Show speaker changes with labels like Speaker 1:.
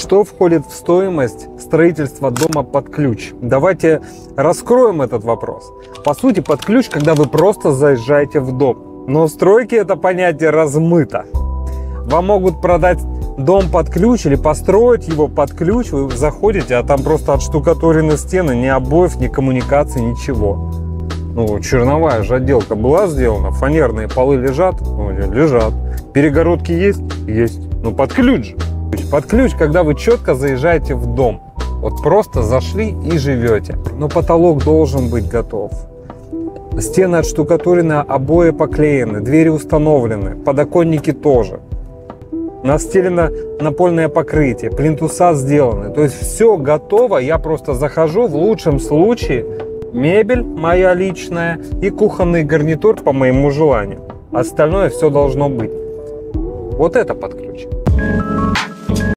Speaker 1: Что входит в стоимость строительства дома под ключ? Давайте раскроем этот вопрос. По сути, под ключ, когда вы просто заезжаете в дом. Но в стройке это понятие размыто. Вам могут продать дом под ключ или построить его под ключ. Вы заходите, а там просто отштукатурены стены, ни обоев, ни коммуникаций, ничего. Ну, черновая же отделка была сделана, фанерные полы лежат? Ну, лежат. Перегородки есть? Есть. Ну, под ключ же. Под ключ, когда вы четко заезжаете в дом. Вот просто зашли и живете. Но потолок должен быть готов. Стены отштукатурены, обои поклеены, двери установлены, подоконники тоже. Настелено напольное покрытие, плинтуса сделаны. То есть все готово, я просто захожу, в лучшем случае мебель моя личная и кухонный гарнитур по моему желанию. Остальное все должно быть. Вот это под ключ.